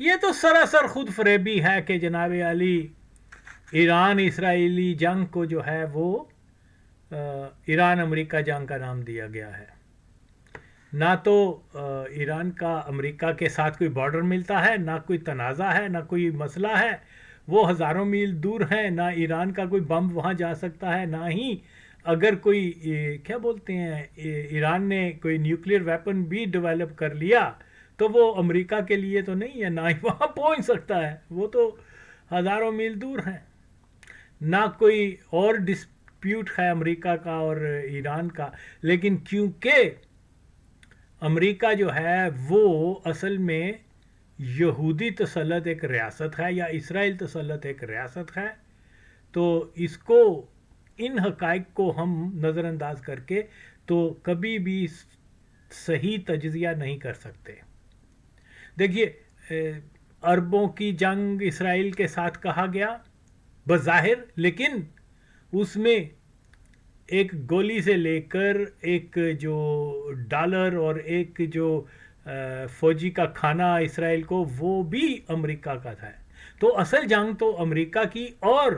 یہ تو سراسر خود فریبی ہے کہ جناب علی ایران اسرائیلی جنگ کو جو ہے وہ ایران امریکہ جنگ کا نام دیا گیا ہے. نہ تو ایران کا امریکہ کے ساتھ کوئی بارڈر ملتا ہے، نہ کوئی تنازع ہے، نہ کوئی مسئلہ ہے. وہ ہزاروں میل دور ہیں. نہ ایران کا کوئی بم وہاں جا سکتا ہے، نہ ہی اگر کوئی کیا بولتے ہیں ایران نے کوئی نیوکلیر ویپن بھی ڈیولپ کر لیا تو وہ امریکہ کے لیے تو نہیں ہے، نہ ہی وہاں پہنچ سکتا ہے. وہ تو ہزاروں میل دور ہیں. نہ کوئی اور ڈسپیوٹ ہے امریکہ کا اور ایران کا. لیکن کیونکہ امریکہ جو ہے وہ اصل میں یہودی تسلط ایک ریاست ہے، یا اسرائیل تسلط ایک ریاست ہے، تو اس کو ان حقائق کو ہم نظر انداز کر کے تو کبھی بھی صحیح تجزیہ نہیں کر سکتے. دیکھیے عربوں کی جنگ اسرائیل کے ساتھ کہا گیا بظاہر، لیکن اس میں ایک گولی سے لے کر ایک جو ڈالر اور ایک جو فوجی کا کھانا اسرائیل کو، وہ بھی امریکہ کا تھا. تو اصل جنگ تو امریکہ کی اور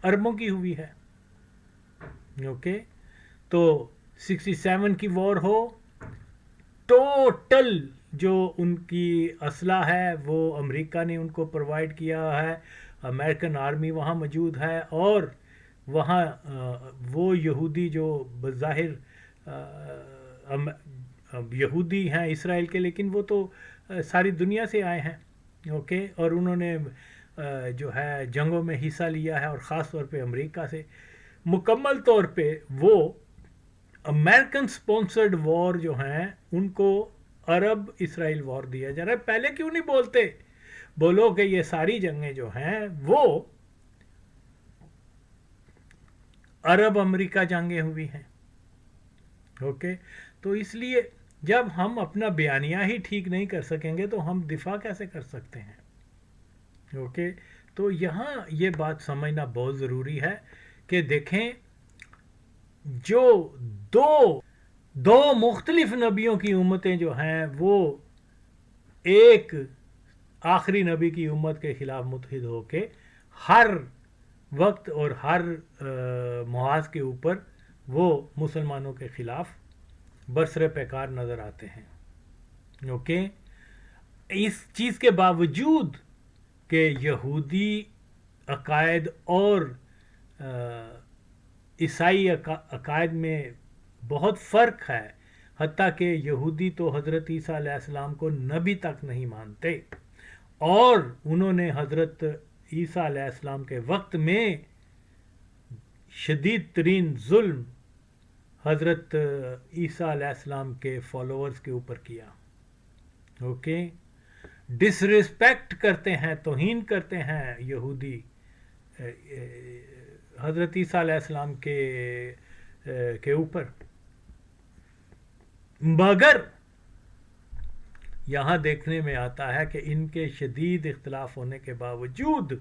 عربوں کی ہوئی ہے. اوکے، تو 67 کی وار ہو، ٹوٹل جو ان کی اسلحہ ہے وہ امریکہ نے ان کو پرووائڈ کیا ہے. امریکن آرمی وہاں موجود ہے، اور وہاں وہ یہودی جو بظاہر یہودی ہیں اسرائیل کے، لیکن وہ تو ساری دنیا سے آئے ہیں. اوکے، اور انہوں نے جو ہے جنگوں میں حصہ لیا ہے، اور خاص طور پہ امریکہ سے. مکمل طور پہ وہ امریکن سپانسرڈ وار جو ہیں ان کو عرب اسرائیل وار دیا جا رہا ہے. پہلے کیوں نہیں بولتے؟ بولو کہ یہ ساری جنگیں جو ہیں وہ عرب امریکہ جنگیں ہوئی ہیں. اوکے، تو اس لیے جب ہم اپنا بیانیہ ہی ٹھیک نہیں کر سکیں گے تو ہم دفاع کیسے کر سکتے ہیں؟ اوکے، تو یہاں یہ بات سمجھنا بہت ضروری ہے کہ دیکھیں جو دو مختلف نبیوں کی امتیں جو ہیں وہ ایک آخری نبی کی امت کے خلاف متحد ہو کے ہر وقت اور ہر محاذ کے اوپر وہ مسلمانوں کے خلاف برسر پیکار نظر آتے ہیں. اوکے، اس چیز کے باوجود کہ یہودی عقائد اور عیسائی عقائد میں بہت فرق ہے، حتیٰ کہ یہودی تو حضرت عیسیٰ علیہ السلام کو نبی تک نہیں مانتے، اور انہوں نے حضرت عیسیٰ علیہ السلام کے وقت میں شدید ترین ظلم حضرت عیسیٰ علیہ السلام کے فالوورز کے اوپر کیا. اوکے، ڈس ریسپیکٹ کرتے ہیں، توہین کرتے ہیں یہودی حضرت عیسیٰ علیہ السلام کے اوپر. مگر یہاں دیکھنے میں آتا ہے کہ ان کے شدید اختلاف ہونے کے باوجود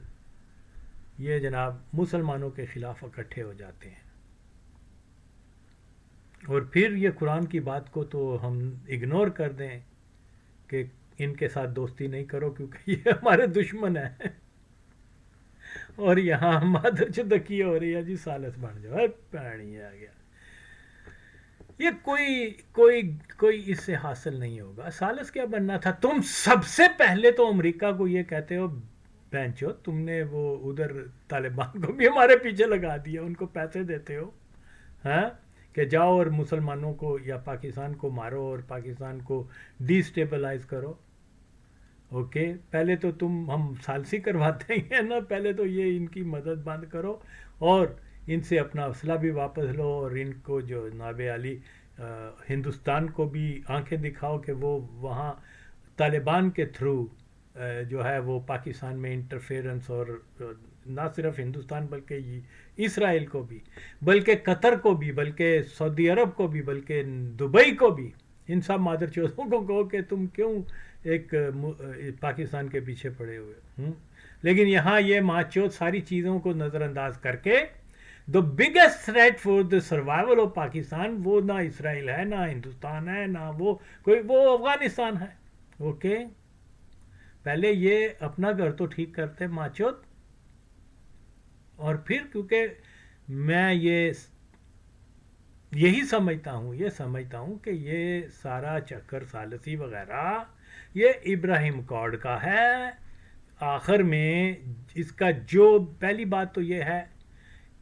یہ جناب مسلمانوں کے خلاف اکٹھے ہو جاتے ہیں. اور پھر یہ قرآن کی بات کو تو ہم اگنور کر دیں کہ ان کے ساتھ دوستی نہیں کرو کیونکہ یہ ہمارے دشمن ہیں، اور یہاں مادر چدکی ہو رہی ہے جی سالس بن جاؤ، پانی آ گیا. یہ کوئی اس سے حاصل نہیں ہوگا. سالس کیا بننا تھا؟ تم سب سے پہلے تو امریکہ کو یہ کہتے ہو بینچو تم نے وہ ادھر طالبان کو بھی ہمارے پیچھے لگا دیا، ان کو پیسے دیتے ہو ہاں کہ جاؤ اور مسلمانوں کو یا پاکستان کو مارو اور پاکستان کو ڈی اسٹیبلائز کرو. اوکے، پہلے تو ہم ثالثی کرواتے ہی ہیں نا، پہلے تو یہ ان کی مدد بند کرو اور ان سے اپنا اسلحہ بھی واپس لو، اور ان کو جو جناب علی ہندوستان کو بھی آنکھیں دکھاؤ کہ وہ وہاں طالبان کے تھرو جو ہے وہ پاکستان میں انٹرفیئرنس، اور نہ صرف ہندوستان بلکہ اسرائیل کو بھی، بلکہ قطر کو بھی، بلکہ سعودی عرب کو بھی، بلکہ دبئی کو بھی، ان سب مادر چودوں کو کہو کہ تم کیوں ایک پاکستان کے پیچھے پڑے ہوئے. لیکن یہاں یہ ماچوت ساری چیزوں کو نظر انداز کر کے the biggest threat for the survival of Pakistan وہ نہ اسرائیل ہے، نہ ہندوستان ہے، نہ وہ افغانستان ہے. اوکے، پہلے یہ اپنا گھر تو ٹھیک کرتے ماچوت، اور پھر کیونکہ میں یہی سمجھتا ہوں کہ یہ سارا چکر ثالثی وغیرہ یہ ابراہیم کارڈ کا ہے. آخر میں اس کا جو پہلی بات تو یہ ہے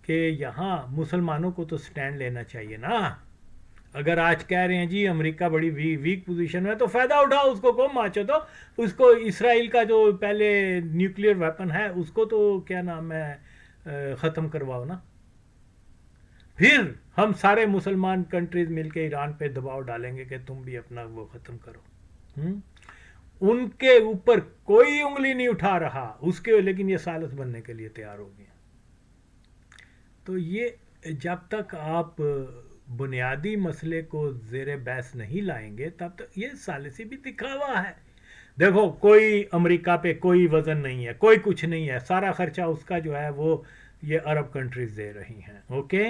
کہ یہاں مسلمانوں کو تو سٹینڈ لینا چاہیے نا. اگر آج کہہ رہے ہیں جی امریکہ بڑی ویک پوزیشن میں، تو فائدہ اٹھاؤ، اس کو کون ماچو تو اس کو اسرائیل کا جو پہلے نیوکلیئر ویپن ہے اس کو تو کیا نام ہے ختم کرواؤ نا. پھر ہم سارے مسلمان کنٹریز مل کے ایران پہ دباؤ ڈالیں گے کہ تم بھی اپنا وہ ختم کرو. ان کے اوپر کوئی انگلی نہیں اٹھا رہا اس کے، لیکن یہ ثالث بننے کے لیے تیار ہو گئے. تو یہ جب تک آپ بنیادی مسئلے کو زیر بحث نہیں لائیں گے تب تک یہ ثالثی بھی دکھاوا ہے. دیکھو کوئی امریکہ پہ کوئی وزن نہیں ہے، کوئی کچھ نہیں ہے، سارا خرچہ اس کا جو ہے وہ یہ عرب کنٹریز دے رہی ہیں. اوکے،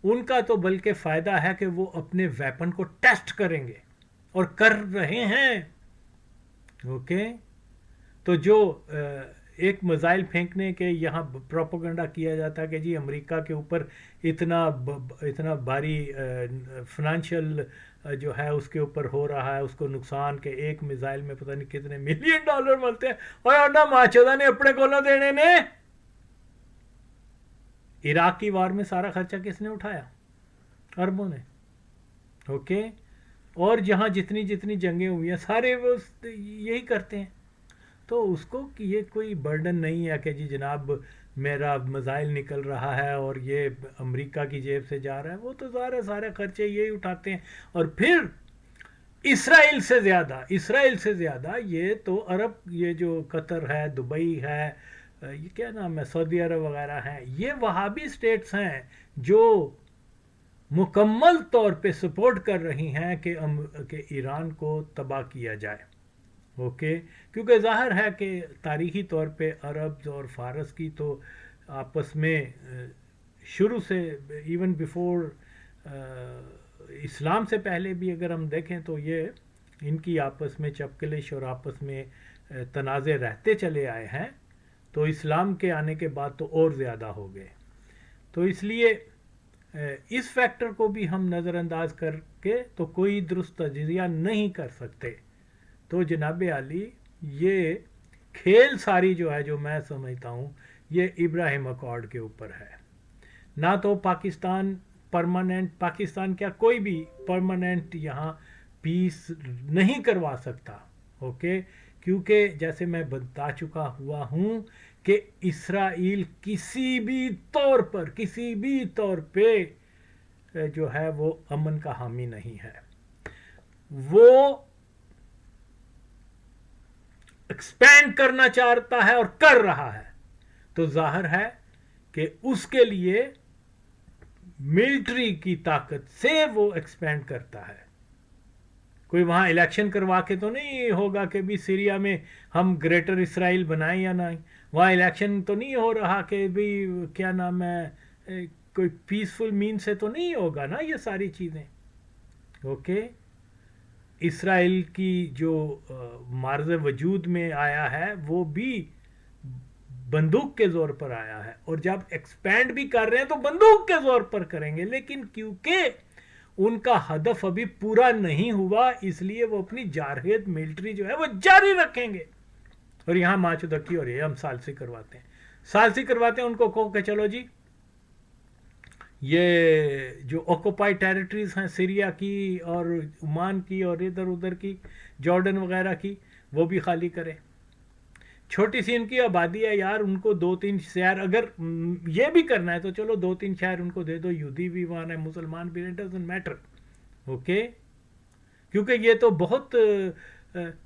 ان کا تو بلکہ فائدہ ہے کہ وہ اپنے ویپن کو ٹیسٹ کریں گے اور کر رہے ہیں. اوکے، تو جو ایک میزائل پھینکنے کے یہاں پروپیگنڈا کیا جاتا ہے کہ جی امریکہ کے اوپر اتنا بھاری فنانشل جو ہے اس کے اوپر ہو رہا ہے، اس کو نقصان کہ ایک میزائل میں پتہ نہیں کتنے ملین ڈالر ملتے ہیں، اور نہ ماچودہ نے اپنے کو نہ دینے نے. عراق کی وار میں سارا خرچہ کس نے اٹھایا؟ عربوں نے. اوکے، اور جہاں جتنی جنگیں ہوئی ہیں سارے وہ یہی کرتے ہیں. تو اس کو یہ کوئی برڈن نہیں ہے کہ جی جناب میرا میزائل نکل رہا ہے اور یہ امریکہ کی جیب سے جا رہا ہے. وہ تو سارے خرچے یہی اٹھاتے ہیں. اور پھر اسرائیل سے زیادہ یہ تو عرب، یہ جو قطر ہے، دبئی ہے، یہ کیا نام ہے، سعودی عرب وغیرہ ہیں، یہ وہابی سٹیٹس ہیں جو مکمل طور پہ سپورٹ کر رہی ہیں کہ ایران کو تباہ کیا جائے. اوکے، کیونکہ ظاہر ہے کہ تاریخی طور پہ عرب اور فارس کی تو آپس میں شروع سے ایون بیفور اسلام سے پہلے بھی اگر ہم دیکھیں تو یہ ان کی آپس میں چپکلش اور آپس میں تنازع رہتے چلے آئے ہیں. تو اسلام کے آنے کے بعد تو اور زیادہ ہو گئے. تو اس لیے اس فیکٹر کو بھی ہم نظر انداز کر کے تو کوئی درست تجزیہ نہیں کر سکتے. تو جناب عالی یہ کھیل ساری جو ہے، جو میں سمجھتا ہوں، یہ ابراہیم اکارڈ کے اوپر ہے. نہ تو پاکستان کیا کوئی بھی پرماننٹ یہاں پیس نہیں کروا سکتا. اوکے، کیونکہ جیسے میں بتا چکا ہوا ہوں کہ اسرائیل کسی بھی طور پہ جو ہے وہ امن کا حامی نہیں ہے. وہ ایکسپینڈ کرنا چاہتا ہے اور کر رہا ہے. تو ظاہر ہے کہ اس کے لیے ملٹری کی طاقت سے وہ ایکسپینڈ کرتا ہے. کوئی وہاں الیکشن کروا کے تو نہیں ہوگا کہ بھی سیریا میں ہم گریٹر اسرائیل بنائیں یا نہیں. وہاں الیکشن تو نہیں ہو رہا کہ بھی کیا نام ہے کوئی پیسفل مین سے تو نہیں ہوگا نا یہ ساری چیزیں. اوکے، اسرائیل کی جو معرض وجود میں آیا ہے وہ بھی بندوق کے زور پر آیا ہے، اور جب ایکسپینڈ بھی کر رہے ہیں تو بندوق کے زور پر کریں گے. لیکن کیونکہ ان کا ہدف ابھی پورا نہیں ہوا اس لیے وہ اپنی جارحیت ملٹری جو ہے وہ جاری رکھیں گے. اور یہاں ماچودکی اور یہ ہم سالسی کرواتے ہیں ان کو کہو کہ چلو جی یہ جو آکوپائی ٹیریٹریز ہیں سیریا کی اور عمان کی اور ادھر ادھر کی جارڈن وغیرہ کی، وہ بھی خالی کریں. چھوٹی سی ان کی آبادی ہے یار، ان کو 2-3 شہر اگر یہ بھی کرنا ہے تو چلو 2-3 شہر ان کو دے دو، یہودی بھی وہاں ہے، مسلمان بھی، اٹ ڈزنٹ میٹر. اوکے، کیونکہ یہ تو بہت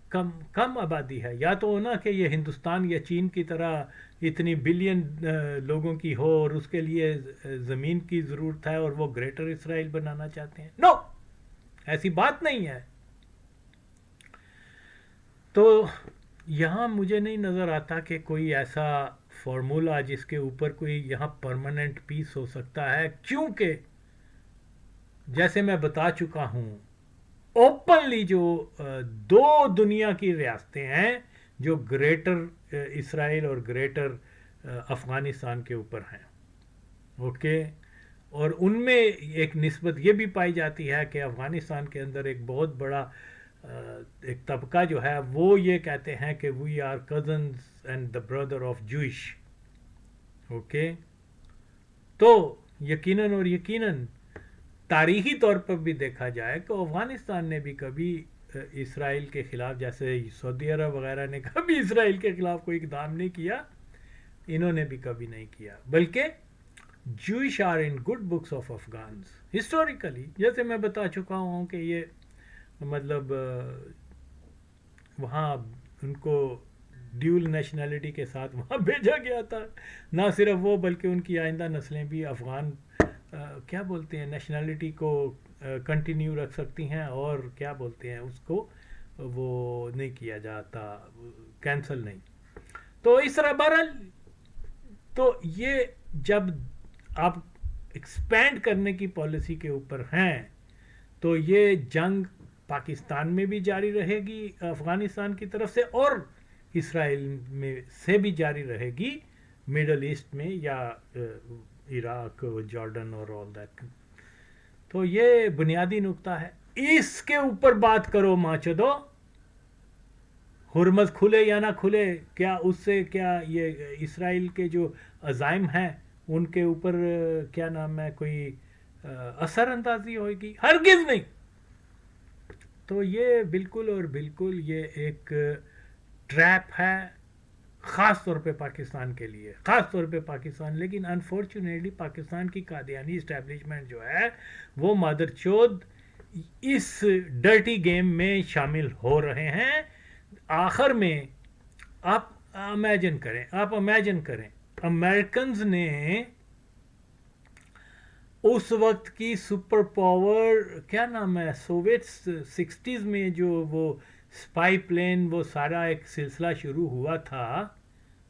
کم آبادی ہے. یا تو نا کہ یہ ہندوستان یا چین کی طرح اتنی بلین لوگوں کی ہو اور اس کے لیے زمین کی ضرورت ہے اور وہ گریٹر اسرائیل بنانا چاہتے ہیں. نو، ایسی بات نہیں ہے. تو یہاں مجھے نہیں نظر آتا کہ کوئی ایسا فارمولا جس کے اوپر کوئی یہاں پرماننٹ پیس ہو سکتا ہے، کیونکہ جیسے میں بتا چکا ہوں اوپنلی جو 2 دنیا کی ریاستیں ہیں جو گریٹر اسرائیل اور گریٹر افغانستان کے اوپر ہیں. اوکے. اور ان میں ایک نسبت یہ بھی پائی جاتی ہے کہ افغانستان کے اندر ایک بہت بڑا ایک طبقہ جو ہے وہ یہ کہتے ہیں کہ we are cousins and the brother of Jewish. Okay. تو یقیناً اور یقیناً تاریخی طور پر بھی دیکھا جائے کہ افغانستان نے بھی کبھی اسرائیل کے خلاف، جیسے سعودی عرب وغیرہ نے کبھی اسرائیل کے خلاف کوئی اقدام نہیں کیا، انہوں نے بھی کبھی نہیں کیا. بلکہ Jewish are in good books of Afghans historically. جیسے میں بتا چکا ہوں کہ یہ مطلب وہاں ان کو ڈیول نیشنلٹی کے ساتھ وہاں بھیجا گیا تھا. نہ صرف وہ بلکہ ان کی آئندہ نسلیں بھی افغان کیا بولتے ہیں نیشنلٹی کو کنٹینیو رکھ سکتی ہیں، اور کیا بولتے ہیں اس کو وہ نہیں کیا جاتا، کینسل نہیں. تو اس طرح بہرحال تو یہ جب آپ ایکسپینڈ کرنے کی پالیسی کے اوپر ہیں تو یہ جنگ پاکستان میں بھی جاری رہے گی افغانستان کی طرف سے، اور اسرائیل میں سے بھی جاری رہے گی مڈل ایسٹ میں یا عراق جارڈن اور آل دیٹ. تو یہ بنیادی نقطہ ہے. اس کے اوپر بات کرو ماچدو، ہرمز کھلے یا نہ کھلے، کیا اس سے کیا یہ اسرائیل کے جو عزائم ہیں ان کے اوپر کیا نام ہے کوئی اثر اندازی ہوئے گی؟ ہرگز نہیں. تو یہ بالکل اور بالکل یہ ایک ٹریپ ہے، خاص طور پہ پاکستان کے لیے، خاص طور پہ پاکستان. لیکن انفارچونیٹلی پاکستان کی قادیانی اسٹیبلشمنٹ جو ہے وہ مادر چود اس ڈرٹی گیم میں شامل ہو رہے ہیں. آخر میں آپ امیجن کریں امریکنز نے اس وقت کی سپر پاور کیا نام ہے سوویٹس 60s میں جو وہ اسپائی پلین وہ سارا ایک سلسلہ شروع ہوا تھا،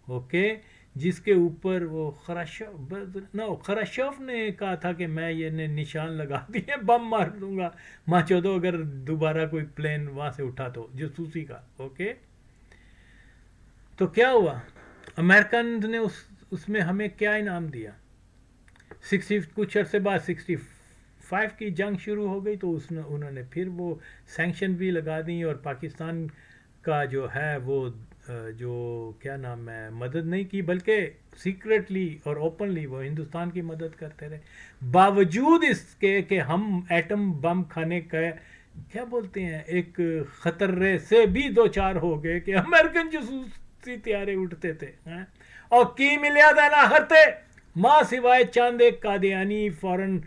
اوکے، جس کے اوپر وہ خراشوف نے کہا تھا کہ میں یہ نشان لگا دیے بم مار دوں گا ماں چودو اگر دوبارہ کوئی پلین وہاں سے اٹھا تو جاسوسی کا. اوکے. تو کیا ہوا؟ امریکن نے اس میں ہمیں کیا انعام دیا؟ کچھ عرصے بعد 65 کی جنگ شروع ہو گئی تو انہوں نے پھر وہ سینکشن بھی لگا دی، اور پاکستان کا جو ہے وہ جو کیا نام ہے مدد نہیں کی، بلکہ سیکرٹلی اور اوپنلی وہ ہندوستان کی مدد کرتے رہے، باوجود اس کے کہ ہم ایٹم بم کھانے کا کیا بولتے ہیں ایک خطرے سے بھی دو چار ہو گئے کہ امریکن جاسوسی طیارے اٹھتے تھے اور کی ملیا دینا ہرتے ماں سوائے چاند ایک قادیانی فورن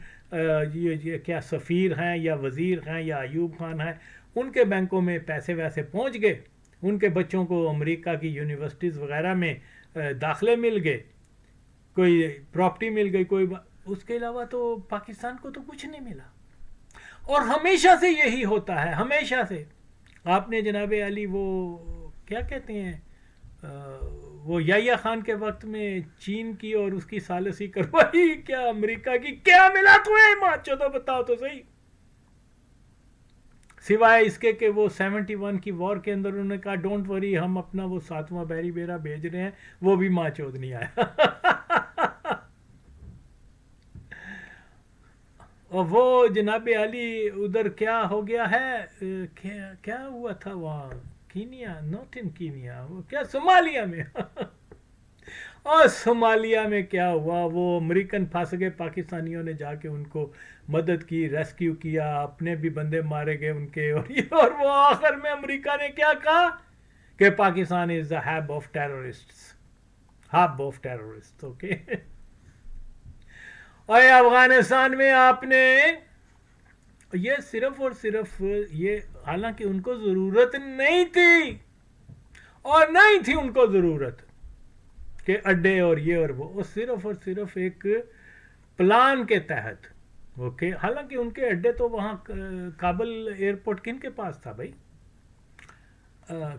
یہ کیا سفیر ہیں یا وزیر ہیں یا ایوب خان ہیں، ان کے بینکوں میں پیسے ویسے پہنچ گئے، ان کے بچوں کو امریکہ کی یونیورسٹیز وغیرہ میں داخلے مل گئے، کوئی پراپرٹی مل گئی، کوئی اس کے علاوہ تو پاکستان کو تو کچھ نہیں ملا. اور ہمیشہ سے یہی ہوتا ہے، ہمیشہ سے. آپ نے جناب علی وہ کیا کہتے ہیں وہ یحییٰ خان کے وقت میں چین کی اور اس کی ثالثی کروائی، کیا امریکہ کی کیا ملا تمہیں ماں چودو بتاؤ تو صحیح، سوائے اس کے کہ وہ 71 کی وار کے اندر انہوں نے کہا ڈونٹ وری ہم اپنا وہ 7واں بیری بیرا بھیج رہے ہیں، وہ بھی ماں چود نہیں آیا. اور وہ جناب علی ادھر کیا ہو گیا ہے، کیا ہوا تھا وہاں کینیا، نوٹ ان کینیا، وہ کیا صومالیہ میں اور صومالیہ میں کیا ہوا، وہ امریکن پھنس گئے، پاکستانیوں نے جا کے ان کو مدد کی، ریسکیو کیا، اپنے بھی بندے مارے گئے ان کے، اور وہ آخر میں امریکہ نے کیا کہا کہ Pakistan is the hub of terrorist. Okay. اور افغانستان میں آپ نے یہ صرف اور صرف یہ، حالانکہ ان کو ضرورت نہیں تھی اور نہیں تھی ان کو ضرورت کہ اڈے اور یہ اور وہ صرف اور صرف ایک پلان کے تحت. اوکے. حالانکہ ان کے اڈے تو وہاں کابل ایئرپورٹ کن کے پاس تھا بھائی،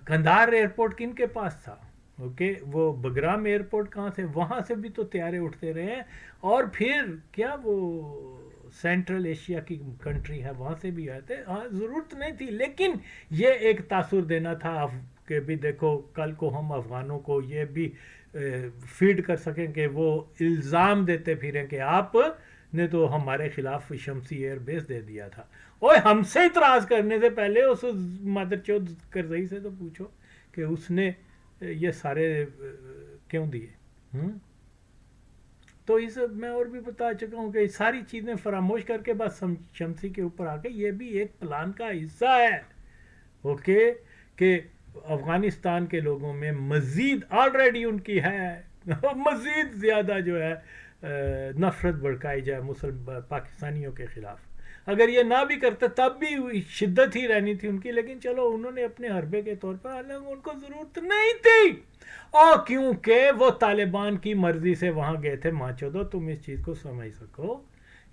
قندھار ایئرپورٹ کن کے پاس تھا، اوکے، وہ بگرام ایئرپورٹ کہاں سے، وہاں سے بھی تو طیارے اٹھتے رہے ہیں، اور پھر کیا وہ سینٹرل ایشیا کی کنٹری ہے وہاں سے بھی آئے تھے. ہاں ضرورت نہیں تھی، لیکن یہ ایک تاثر دینا تھا کہ بھی دیکھو کل کو ہم افغانوں کو یہ بھی فیڈ کر سکیں کہ وہ الزام دیتے پھریں کہ آپ نے تو ہمارے خلاف شمسی ایئر بیس دے دیا تھا. اور ہم سے اعتراض کرنے سے پہلے اس مادر چود کرزئی سے تو پوچھو کہ اس نے یہ سارے کیوں دیے. تو اس میں اور بھی بتا چکا ہوں کہ ساری چیزیں فراموش کر کے بس شمسی کے اوپر آ کے یہ بھی ایک پلان کا حصہ ہے. اوکے کہ افغانستان کے لوگوں میں مزید آلریڈی ان کی ہے مزید زیادہ جو ہے نفرت بڑھکائی جائے پاکستانیوں کے خلاف. اگر یہ نہ بھی کرتے تب بھی شدت ہی رہنی تھی ان کی, لیکن چلو انہوں نے اپنے حربے کے طور پر, حالانکہ ان کو ضرورت نہیں تھی, اور کیونکہ وہ طالبان کی مرضی سے وہاں گئے تھے. ماں چودو تم اس چیز کو سمجھ سکو,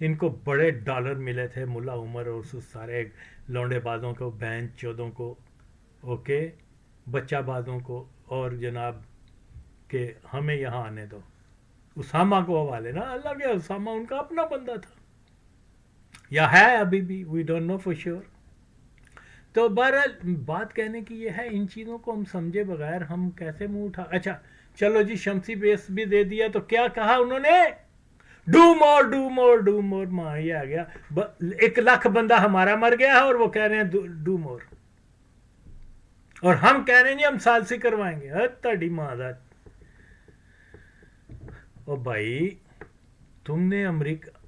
ان کو بڑے ڈالر ملے تھے ملا عمر اور سارے لونڈے بازوں کو, بہن چودوں کو, اوکے بچہ بازوں کو, اور جناب کہ ہمیں یہاں آنے دو. اسامہ کو حوالے نا, اللہ کے اسامہ ان کا اپنا بندہ تھا یا ہے ابھی بھی, we don't know for sure. تو بہرحال بات کہنے کی یہ ہے, ان چیزوں کو ہم سمجھے بغیر ہم کیسے منہ اٹھا. اچھا چلو جی شمسی بیس بھی دے دیا تو کیا کہا انہوں نے, do more do more do more. ماں یہ آ گیا 1,00,000 بندہ ہمارا مر گیا ہے اور وہ کہہ رہے ہیں ڈو مور, اور ہم کہہ رہے ہیں جی ہم ثالثی کروائیں گے. تڑی ماں ذات. او بھائی تم نے امریکہ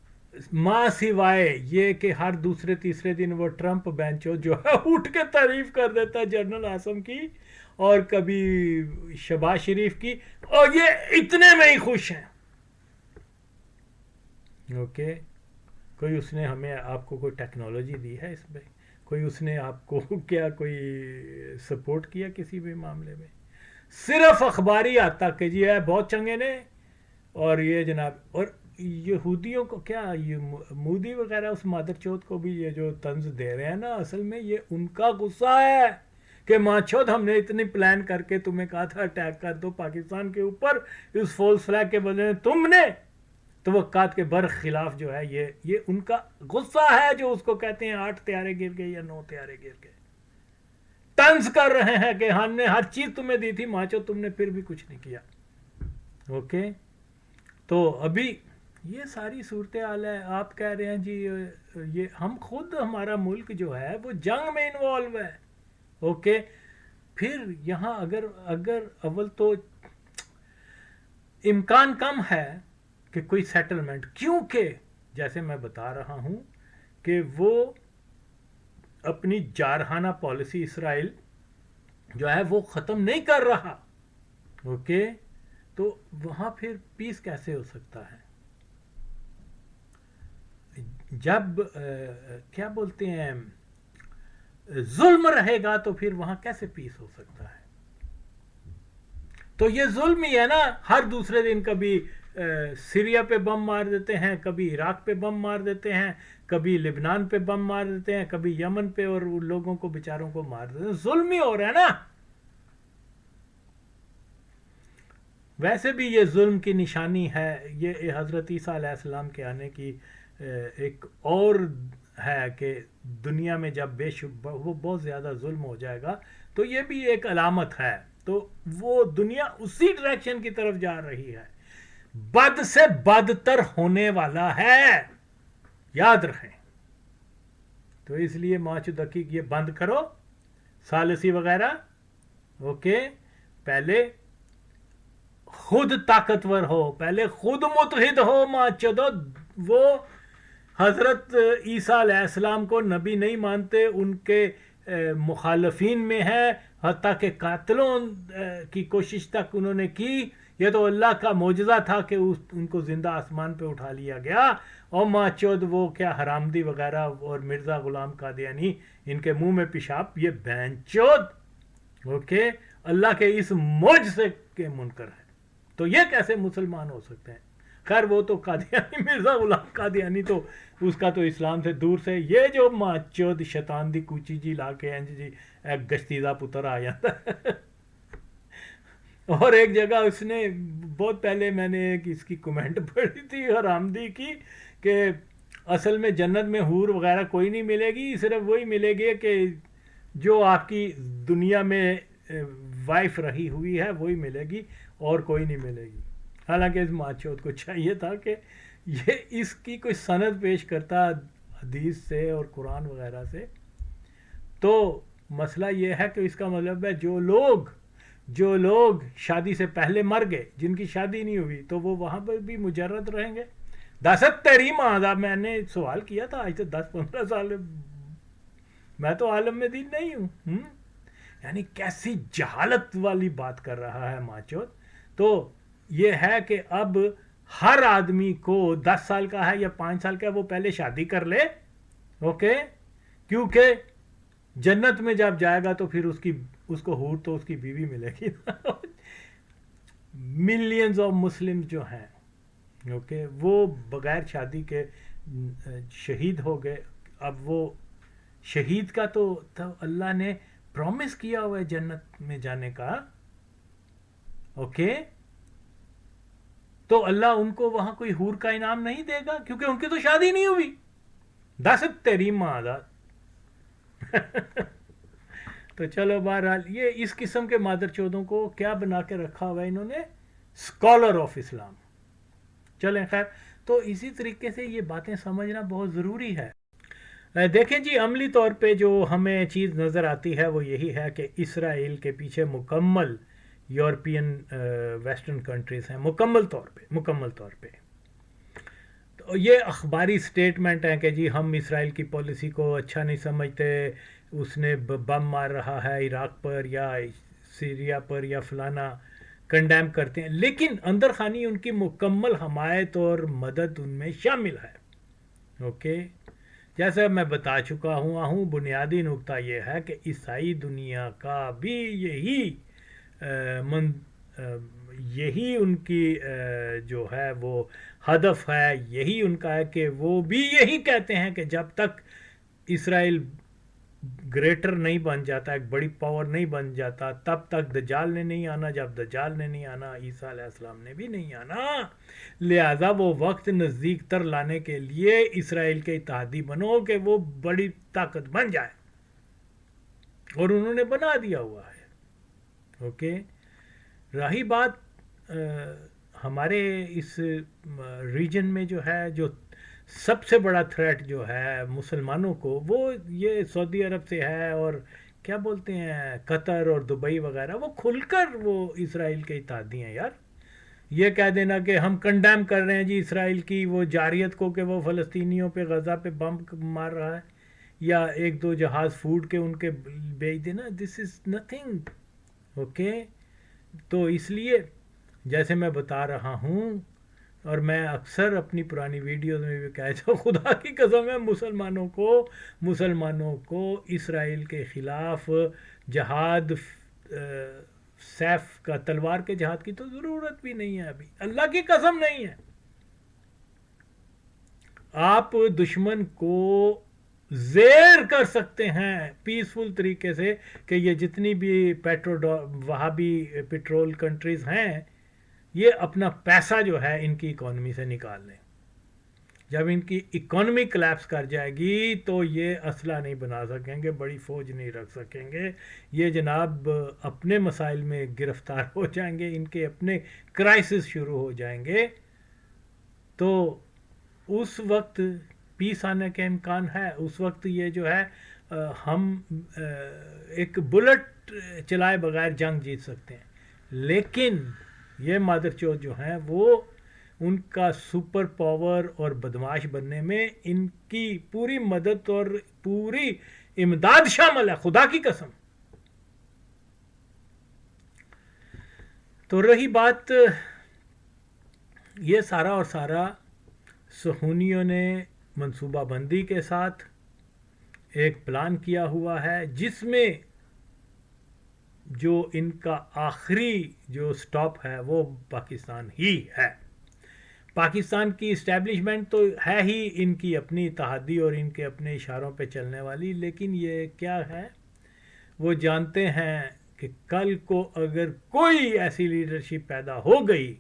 ماں سوائے یہ کہ ہر دوسرے تیسرے دن وہ ٹرمپ بینچو جو ہے اٹھ کے تعریف کر دیتا ہے جنرل عاصم کی اور کبھی شہباز شریف کی, اور یہ اتنے میں ہی خوش ہیں. اوکے کوئی اس نے ہمیں آپ کو کوئی ٹیکنالوجی دی ہے اس میں, کوئی اس نے آپ کو کیا کوئی سپورٹ کیا کسی بھی معاملے میں, صرف اخباری آتا کہ جی ہے بہت چنگے نے, اور یہ جناب. اور یہودیوں کو کیا یہ مودی وغیرہ اس مادر چوت کو بھی یہ جو طنز دے رہے ہیں نا, اصل میں یہ ان کا غصہ ہے کہ ماں چوت ہم نے اتنی پلان کر کے تمہیں کہا تھا اٹیک کر دو پاکستان کے اوپر, اس فالس فلیگ کے بدلے میں تم نے توقعات کے برخلاف جو ہے یہ ان کا غصہ ہے, جو اس کو کہتے ہیں 8 طیارے گر گئے یا 9 طیارے گر گئے. طنز کر رہے ہیں کہ ہم نے ہر چیز تمہیں دی تھی ماں چوت, تم نے پھر بھی کچھ نہیں کیا. اوکے تو ابھی یہ ساری صورتحال ہے. آپ کہہ رہے ہیں جی یہ ہم خود ہمارا ملک جو ہے وہ جنگ میں انوالو ہے. اوکے پھر یہاں اگر اول تو امکان کم ہے کہ کوئی سیٹلمنٹ, کیونکہ جیسے میں بتا رہا ہوں کہ وہ اپنی جارحانہ پالیسی اسرائیل جو ہے وہ ختم نہیں کر رہا. اوکے تو وہاں پھر پیس کیسے ہو سکتا ہے جب کیا بولتے ہیں ظلم رہے گا, تو پھر وہاں کیسے پیس ہو سکتا ہے. تو یہ ظلم ہی ہے نا, ہر دوسرے دن کبھی سیریا پہ بم مار دیتے ہیں, کبھی عراق پہ بم مار دیتے ہیں, کبھی لبنان پہ بم مار دیتے ہیں, کبھی یمن پہ, اور ان لوگوں کو بیچاروں کو مار دیتے ہیں. ظلم ہی ہو رہا ہے نا. ویسے بھی یہ ظلم کی نشانی ہے, یہ حضرت عیسیٰ علیہ السلام کے آنے کی ایک اور ہے کہ دنیا میں جب بے شبہ وہ بہت زیادہ ظلم ہو جائے گا تو یہ بھی ایک علامت ہے. تو وہ دنیا اسی ڈائریکشن کی طرف جا رہی ہے, بد سے بدتر ہونے والا ہے, یاد رکھیں. تو اس لیے ماچ دقیق یہ بند کرو ثالثی وغیرہ. اوکے پہلے خود طاقتور ہو, پہلے خود متحد ہو. ماں چودو وہ حضرت عیسیٰ علیہ السلام کو نبی نہیں مانتے, ان کے مخالفین میں ہے, حتیٰ کہ قاتلوں کی کوشش تک انہوں نے کی. یہ تو اللہ کا معجزہ تھا کہ ان کو زندہ آسمان پہ اٹھا لیا گیا. اور ماں چود وہ کیا حرامدی وغیرہ اور مرزا غلام قادیانی, ان کے منہ میں پیشاب, یہ بہن چود اوکے اللہ کے اس معجزے کے منکر ہے. تو یہ کیسے مسلمان ہو سکتے ہیں؟ خیر وہ تو قادیانی, مرزا غلام قادیانی تو اس کا تو اسلام سے دور سے, یہ جو ماں چود شیطان دی کوچی جی لا کے جی ایک گشتیزہ پتر آ جاتا ہے. اور ایک جگہ اس نے بہت پہلے میں نے ایک اس کی کمنٹ پڑھی تھی حرامدی کی کہ اصل میں جنت میں حور وغیرہ کوئی نہیں ملے گی, صرف وہی ملے گی کہ جو آپ کی دنیا میں وائف رہی ہوئی ہے وہی ملے گی اور کوئی نہیں ملے گی. حالانکہ اس ماچود کو چاہیے تھا کہ یہ اس کی کوئی سند پیش کرتا حدیث سے اور قرآن وغیرہ سے. تو مسئلہ یہ ہے کہ اس کا مطلب ہے جو لوگ شادی سے پہلے مر گئے، جن کی شادی نہیں ہوئی، تو وہ وہاں پر بھی مجرد رہیں گے. دست تیری ماں، میں نے سوال کیا تھا آج سے 10-15 سال، میں تو عالم دین نہیں ہوں. یعنی کیسی جہالت والی بات کر رہا ہے ماچود. تو یہ ہے کہ اب ہر آدمی کو 10 سال کا ہے یا 5 سال کا ہے وہ پہلے شادی کر لے، اوکے، کیونکہ جنت میں جب جائے گا تو پھر اس کو حور تو اس کی بیوی ملے گی. ملینز آف مسلم جو ہیں، اوکے، وہ بغیر شادی کے شہید ہو گئے. اب وہ شہید کا تو اللہ نے پرومس کیا ہوا ہے جنت میں جانے کا، اوکے، تو اللہ ان کو وہاں کوئی حور کا انعام نہیں دے گا کیونکہ ان کی تو شادی نہیں ہوئی. دست تیری ماں. تو چلو بہرحال یہ اس قسم کے مادر چودوں کو کیا بنا کے رکھا ہوا ہے انہوں نے، اسکالر آف اسلام. چلیں خیر، تو اسی طریقے سے یہ باتیں سمجھنا بہت ضروری ہے. دیکھیں جی، عملی طور پہ جو ہمیں چیز نظر آتی ہے وہ یہی ہے کہ اسرائیل کے پیچھے مکمل یورپین ویسٹرن کنٹریز ہیں، مکمل طور پہ. تو یہ اخباری سٹیٹمنٹ ہے کہ جی ہم اسرائیل کی پالیسی کو اچھا نہیں سمجھتے، اس نے بم مار رہا ہے عراق پر یا سیریا پر یا فلانا، کنڈیم کرتے ہیں، لیکن اندر خانی ان کی مکمل حمایت اور مدد ان میں شامل ہے. اوکے، جیسا میں بتا چکا ہوں بنیادی نقطہ یہ ہے کہ عیسائی دنیا کا بھی یہی ان کی جو ہے وہ ہدف ہے، یہی ان کا ہے کہ وہ بھی یہی کہتے ہیں کہ جب تک اسرائیل گریٹر نہیں بن جاتا، ایک بڑی پاور نہیں بن جاتا، تب تک دجال نے نہیں آنا. جب دجال نے نہیں آنا، عیسیٰ علیہ السلام نے بھی نہیں آنا. لہذا وہ وقت نزدیک تر لانے کے لیے اسرائیل کے اتحادی بنو کہ وہ بڑی طاقت بن جائے، اور انہوں نے بنا دیا ہوا ہے. اوکے، رہی بات ہمارے اس ریجن میں جو ہے، جو سب سے بڑا تھریٹ جو ہے مسلمانوں کو، وہ یہ سعودی عرب سے ہے، اور کیا بولتے ہیں قطر اور دبئی وغیرہ، وہ کھل کر وہ اسرائیل کے اتحادی ہیں. یار یہ کہہ دینا کہ ہم کنڈیم کر رہے ہیں جی اسرائیل کی وہ جارحیت کو کہ وہ فلسطینیوں پہ غزہ پہ بم مار رہا ہے، یا 1-2 جہاز فوڈ کے ان کے بھیج دینا، دس از نتھنگ. اوکے، تو اس لیے جیسے میں بتا رہا ہوں، اور میں اکثر اپنی پرانی ویڈیوز میں بھی کہتا ہوں، خدا کی قسم ہے مسلمانوں کو اسرائیل کے خلاف جہاد، سیف کا، تلوار کے جہاد کی تو ضرورت بھی نہیں ہے. ابھی اللہ کی قسم نہیں ہے. آپ دشمن کو زیر کر سکتے ہیں پیسفل طریقے سے کہ یہ جتنی بھی وہابی پیٹرول کنٹریز ہیں، یہ اپنا پیسہ جو ہے ان کی اکانومی سے نکال لیں. جب ان کی اکانومی کلیپس کر جائے گی تو یہ اسلحہ نہیں بنا سکیں گے، بڑی فوج نہیں رکھ سکیں گے، یہ جناب اپنے مسائل میں گرفتار ہو جائیں گے، ان کے اپنے کرائسس شروع ہو جائیں گے. تو اس وقت پیس آنے کا امکان ہے. اس وقت یہ جو ہے ہم ایک بلٹ چلائے بغیر جنگ جیت سکتے ہیں، لیکن یہ مادر چوت جو ہیں وہ ان کا سپر پاور اور بدماش بننے میں ان کی پوری مدد اور پوری امداد شامل ہے، خدا کی قسم. تو رہی بات، یہ سارا اور سارا صہیونیوں نے منصوبہ بندی کے ساتھ ایک پلان کیا ہوا ہے، جس میں جو ان کا آخری جو سٹاپ ہے وہ پاکستان ہی ہے. پاکستان کی اسٹیبلشمنٹ تو ہے ہی ان کی اپنی اتحادی اور ان کے اپنے اشاروں پہ چلنے والی، لیکن یہ کیا ہے، وہ جانتے ہیں کہ کل کو اگر کوئی ایسی لیڈرشپ پیدا ہو گئی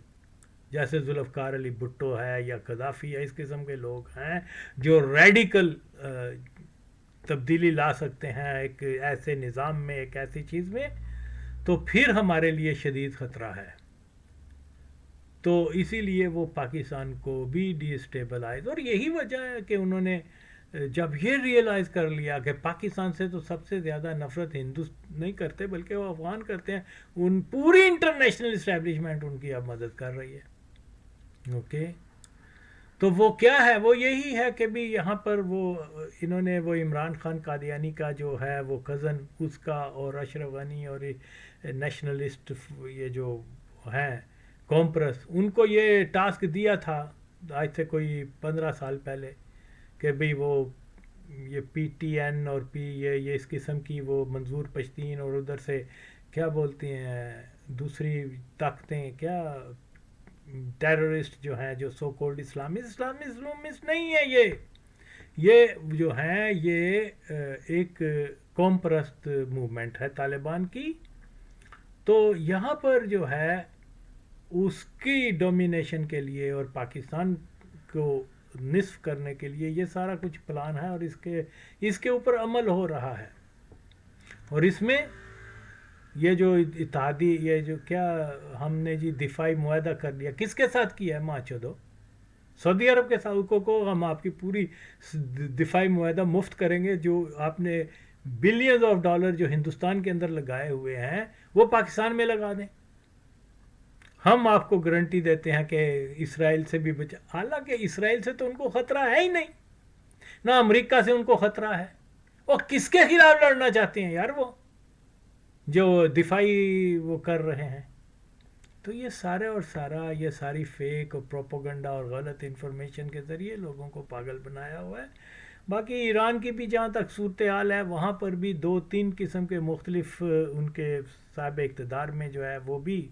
جیسے ذوالفقار علی بھٹو ہے یا قذافی ہے، اس قسم کے لوگ ہیں جو ریڈیکل تبدیلی لا سکتے ہیں ایک ایسے نظام میں، ایک ایسی چیز میں، تو پھر ہمارے لیے شدید خطرہ ہے. تو اسی لیے وہ پاکستان کو بھی ڈی اسٹیبلائز، اور یہی وجہ ہے کہ انہوں نے جب یہ ریئلائز کر لیا کہ پاکستان سے تو سب سے زیادہ نفرت ہندو نہیں کرتے بلکہ وہ افغان کرتے ہیں، ان پوری انٹرنیشنل اسٹیبلشمنٹ ان کی اب مدد کر رہی ہے. اوکے، تو وہ کیا ہے، وہ یہی ہے کہ بھی یہاں پر وہ انہوں نے وہ عمران خان قادیانی کا جو ہے وہ کزن اس کا، اور اشرف غنی اور نیشنلسٹ یہ جو ہیں کومپرس، ان کو یہ ٹاسک دیا تھا آج سے کوئی 15 سال پہلے کہ بھئی وہ یہ پی ٹی این اور یہ اس قسم کی وہ منظور پشتین اور ادھر سے کیا بولتی ہیں دوسری طاقتیں، کیا ٹیررسٹ جو ہیں، جو سو کولڈ اسلامسٹ نہیں ہے، یہ جو ہیں یہ ایک قوم پرست موومنٹ ہے طالبان کی. تو یہاں پر جو ہے اس کی ڈومینیشن کے لیے اور پاکستان کو نصف کرنے کے لیے یہ سارا کچھ پلان ہے، اور اس کے اوپر عمل ہو رہا ہے. اور اس میں یہ جو اتحادی یہ جو کیا ہم نے جی دفاعی معاہدہ کر لیا، کس کے ساتھ کیا ہے؟ ماں چودو سعودی عرب کے ساتھ کو ہم آپ کی پوری دفاعی معاہدہ مفت کریں گے، جو آپ نے بلینز آف ڈالر جو ہندوستان کے اندر لگائے ہوئے ہیں وہ پاکستان میں لگا دیں. ہم آپ کو گارنٹی دیتے ہیں کہ اسرائیل سے بھی بچا، حالانکہ اسرائیل سے تو ان کو خطرہ ہے ہی نہیں، نہ امریکہ سے ان کو خطرہ ہے. اور کس کے خلاف لڑنا چاہتے ہیں یار وہ جو دفاعی وہ کر رہے ہیں؟ تو یہ سارے اور سارا یہ ساری فیک اور پروپیگنڈا اور غلط انفارمیشن کے ذریعے لوگوں کو پاگل بنایا ہوا ہے. باقی ایران کی بھی جہاں تک صورتحال ہے وہاں پر بھی 2-3 قسم کے مختلف ان کے صاحب اقتدار میں جو ہے وہ بھی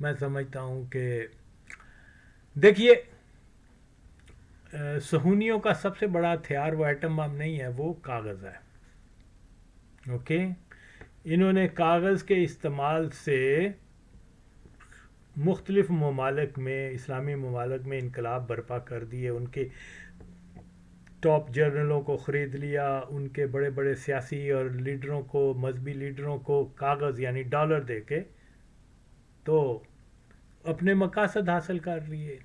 میں سمجھتا ہوں کہ دیکھیے صہیونیوں کا سب سے بڑا ہتھیار وہ ایٹم بم نہیں ہے، وہ کاغذ ہے. اوکے، انہوں نے کاغذ کے استعمال سے مختلف ممالک میں، اسلامی ممالک میں انقلاب برپا کر دیے، ان کے ٹاپ جرنلوں کو خرید لیا، ان کے بڑے بڑے سیاسی اور لیڈروں کو، مذہبی لیڈروں کو کاغذ یعنی ڈالر دے کے تو اپنے مقاصد حاصل کر لیے.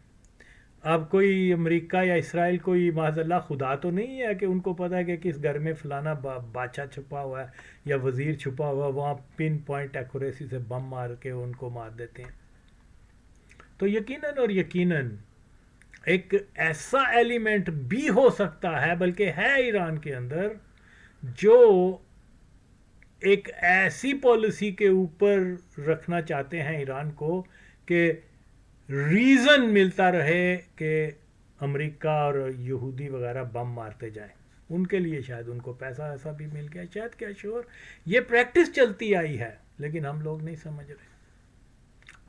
اب کوئی امریکہ یا اسرائیل کوئی معاذ اللہ خدا تو نہیں ہے کہ ان کو پتہ ہے کہ کس گھر میں فلانا بادشاہ چھپا ہوا ہے یا وزیر چھپا ہوا ہے، وہاں پن پوائنٹ ایکوریسی سے بم مار کے ان کو مار دیتے ہیں. تو یقیناً اور یقیناً ایک ایسا ایلیمنٹ بھی ہو سکتا ہے، بلکہ ہے ایران کے اندر، جو ایک ایسی پالیسی کے اوپر رکھنا چاہتے ہیں ایران کو کہ ریزن ملتا رہے کہ امریکہ اور یہودی وغیرہ بم مارتے جائیں. ان کے لیے شاید ان کو پیسہ ایسا بھی مل گیا شاید، کیا شور. یہ پریکٹس چلتی آئی ہے لیکن ہم لوگ نہیں سمجھ رہے.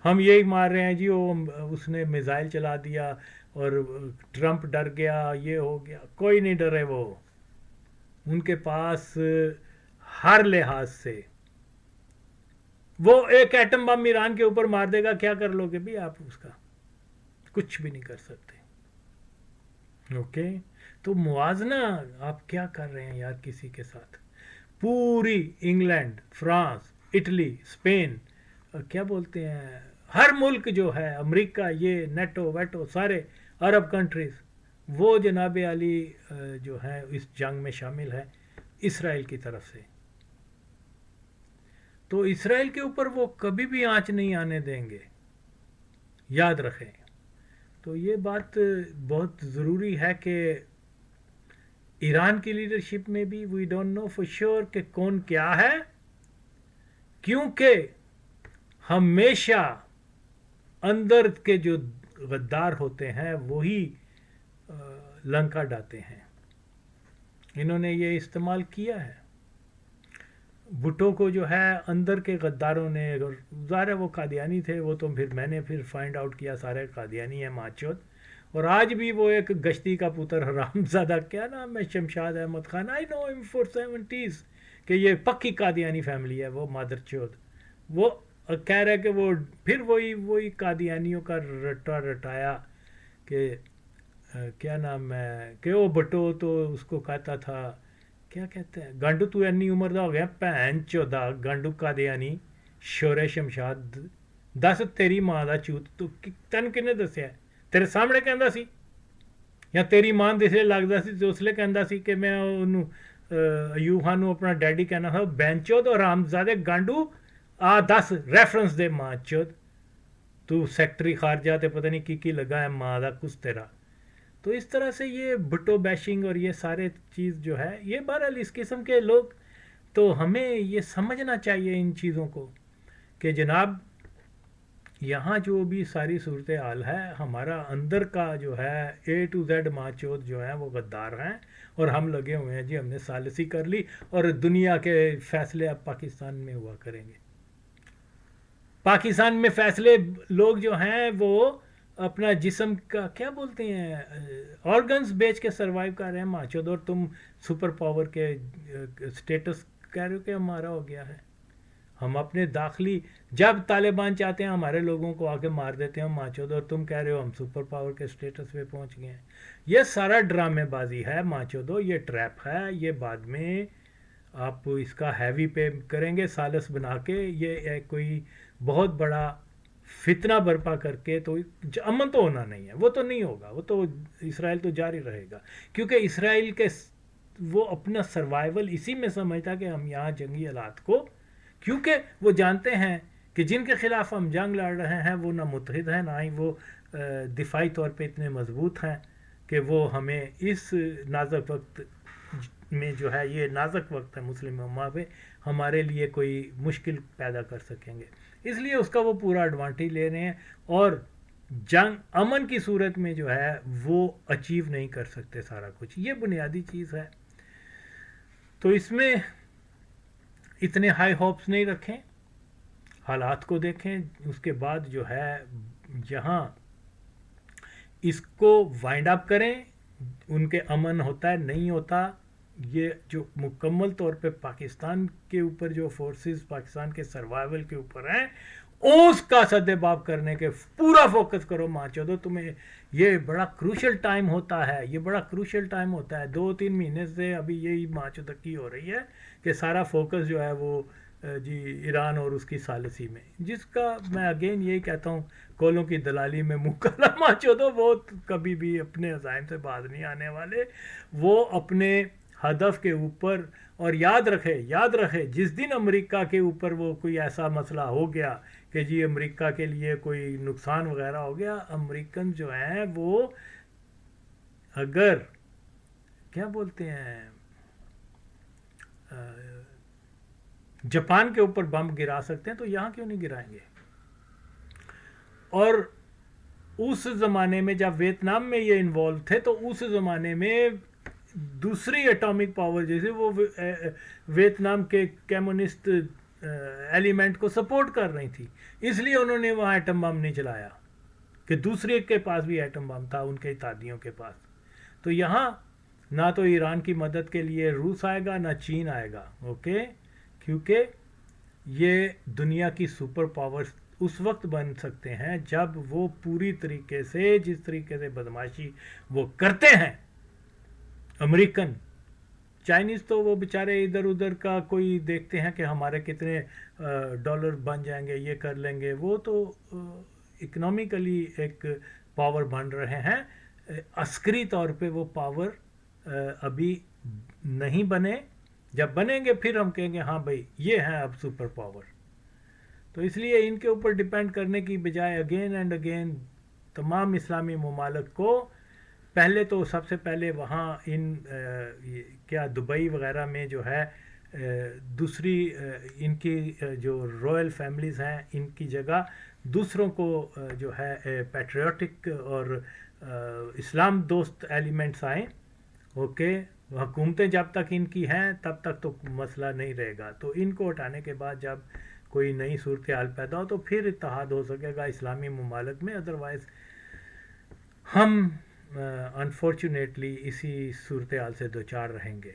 ہم یہی مار رہے ہیں جی وہ اس نے میزائل چلا دیا اور ٹرمپ ڈر گیا، یہ ہو گیا. کوئی نہیں ڈرے، وہ ان کے پاس ہر لحاظ سے وہ ایک ایٹم بم ایران کے اوپر مار دے گا، کیا کر لو گے بھی آپ اس کا؟ کچھ بھی نہیں کر سکتے. اوکے، تو موازنہ آپ کیا کر رہے ہیں یار کسی کے ساتھ؟ پوری انگلینڈ، فرانس، اٹلی، اسپین، کیا بولتے ہیں، ہر ملک جو ہے، امریکہ، یہ نیٹو ویٹو سارے عرب کنٹریز، وہ جناب علی جو ہے اس جنگ میں شامل ہے اسرائیل کی طرف سے. تو اسرائیل کے اوپر وہ کبھی بھی آنچ نہیں آنے دیں گے، یاد رکھیں. تو یہ بات بہت ضروری ہے کہ ایران کی لیڈرشپ میں بھی we don't know for sure کہ کون کیا ہے، کیونکہ ہمیشہ اندر کے جو غدار ہوتے ہیں وہی لنکا ڈالتے ہیں. انہوں نے یہ استعمال کیا ہے. بھٹو کو جو ہے اندر کے غداروں نے، ظاہر وہ قادیانی تھے، وہ تو میں نے فائنڈ آؤٹ کیا سارے قادیانی ہیں ماچوت. اور آج بھی وہ ایک گشتی کا پتر حرام زادہ، کیا نام ہے، شمشاد احمد خان، آئی نو ہم فور 70s، کہ یہ پکی قادیانی فیملی ہے وہ مادر چود. وہ کہہ رہے کہ وہ پھر وہی قادیانیوں کا رٹا رٹایا کہ کیا نام ہے، کہ وہ بھٹو تو اس کو کہتا تھا، کیا کہتے ہیں، گانڈو تو اینی عمر دا ہو گیا بہن چودا گانڈو قادیانی، شور شمشاد دس تیری ماں دا چوت تو تین کنے دسیا تیرے سامنے کہندا سی یا تیری ماں جسے لگتا سی تو اس لیے کہندا سی کہ میں انہوں ایوب خان نو اپنا ڈیڈی کہنا تھا بینچود اور رامزادے گانڈو آ دس ریفرنس دے ماں چود تو سیکٹری خارجہ تے پتہ نہیں کی لگا ہے ماں دا کس تیرا. تو اس طرح سے یہ بھٹو بیشنگ اور یہ سارے چیز جو ہے یہ بہرحال اس قسم کے لوگ تو ہمیں یہ سمجھنا چاہیے ان چیزوں کو کہ جناب یہاں جو بھی ساری صورتحال ہے ہمارا اندر کا جو ہے اے ٹو زیڈ ماں چود جو ہیں وہ غدار ہیں اور ہم لگے ہوئے ہیں جی ہم نے ثالثی کر لی اور دنیا کے فیصلے اب پاکستان میں ہوا کریں گے. پاکستان میں فیصلے لوگ جو ہیں وہ اپنا جسم کا کیا بولتے ہیں آرگنز بیچ کے سروائیو کر رہے ہیں ماں چود اور تم سپر پاور کے سٹیٹس کہہ رہے ہو کہ ہمارا ہو گیا ہے. ہم اپنے داخلی جب طالبان چاہتے ہیں ہمارے لوگوں کو آ کے مار دیتے ہیں ماں چود اور تم کہہ رہے ہو ہم سپر پاور کے سٹیٹس پہ پہنچ گئے ہیں. یہ سارا ڈرامے بازی ہے ماں چودو یہ ٹریپ ہے یہ بعد میں آپ اس کا ہیوی پے کریں گے سالس بنا کے یہ کوئی بہت بڑا فتنہ برپا کر کے تو امن تو ہونا نہیں ہے وہ تو نہیں ہوگا وہ تو اسرائیل تو جاری رہے گا کیونکہ اسرائیل کے وہ اپنا سروائیول اسی میں سمجھتا کہ ہم یہاں جنگی حالات کو کیونکہ وہ جانتے ہیں کہ جن کے خلاف ہم جنگ لڑ رہے ہیں وہ نہ متحد ہیں نہ ہی وہ دفاعی طور پہ اتنے مضبوط ہیں کہ وہ ہمیں اس نازک وقت میں جو ہے یہ نازک وقت ہے مسلم امہ پہ ہمارے لیے کوئی مشکل پیدا کر سکیں گے. اس لیے اس کا وہ پورا ایڈوانٹیج لے رہے ہیں اور جنگ امن کی صورت میں جو ہے وہ اچیو نہیں کر سکتے سارا کچھ. یہ بنیادی چیز ہے. تو اس میں اتنے ہائی ہوپس نہیں رکھیں حالات کو دیکھیں اس کے بعد جو ہے جہاں اس کو وائنڈ اپ کریں ان کے امن ہوتا ہے نہیں ہوتا یہ جو مکمل طور پہ پاکستان کے اوپر جو فورسز پاکستان کے سروائیول کے اوپر ہیں اس کا سدباب کرنے کے پورا فوکس کرو ماں چودو. تمہیں یہ بڑا کروشل ٹائم ہوتا ہے یہ بڑا کروشل ٹائم ہوتا ہے 2-3 مہینے سے ابھی یہی ماں چودکی ہو رہی ہے کہ سارا فوکس جو ہے وہ جی ایران اور اس کی ثالثی میں جس کا میں اگین یہی کہتا ہوں کولوں کی دلالی میں منہ کالا ماں چودو وہ کبھی بھی اپنے عزائم سے باز نہیں آنے والے. وہ اپنے ہدف کے اوپر اور یاد رکھے جس دن امریکہ کے اوپر وہ کوئی ایسا مسئلہ ہو گیا کہ جی امریکہ کے لیے کوئی نقصان وغیرہ ہو گیا امریکن جو ہیں وہ اگر کیا بولتے ہیں جاپان کے اوپر بم گرا سکتے ہیں تو یہاں کیوں نہیں گرائیں گے. اور اس زمانے میں جب ویتنام میں یہ انوالو تھے تو اس زمانے میں دوسری ایٹامک پاور جیسے وہ ویتنام کے کمیونسٹ ایلیمنٹ کو سپورٹ کر رہی تھی اس لیے انہوں نے وہاں ایٹم بم نہیں چلایا کہ دوسرے کے پاس بھی ایٹم بم تھا ان کے اتحادیوں کے پاس. تو یہاں نہ تو ایران کی مدد کے لیے روس آئے گا نہ چین آئے گا اوکے کیونکہ یہ دنیا کی سپر پاورز اس وقت بن سکتے ہیں جب وہ پوری طریقے سے جس طریقے سے بدماشی وہ کرتے ہیں امریکن چائنیز تو وہ بیچارے ادھر ادھر کا کوئی دیکھتے ہیں کہ ہمارے کتنے ڈالر بن جائیں گے یہ کر لیں گے وہ تو اکنامیکلی ایک پاور بن رہے ہیں عسکری طور پہ وہ پاور ابھی نہیں بنے جب بنیں گے پھر ہم کہیں گے ہاں بھائی یہ ہیں اب سپر پاور. تو اس لیے ان کے اوپر ڈیپینڈ کرنے کی بجائے اگین اینڈ اگین تمام اسلامی ممالک کو پہلے تو سب سے پہلے وہاں ان کیا دبئی وغیرہ میں جو ہے دوسری ان کی جو رائل فیملیز ہیں ان کی جگہ دوسروں کو جو ہے پیٹریوٹک اور اسلام دوست ایلیمنٹس آئیں اوکے. حکومتیں جب تک ان کی ہیں تب تک تو مسئلہ نہیں رہے گا. تو ان کو ہٹانے کے بعد جب کوئی نئی صورتحال پیدا ہو تو پھر اتحاد ہو سکے گا اسلامی ممالک میں. ادروائز ہم انفارچونیٹلی اسی صورتحال سے دوچار رہیں گے.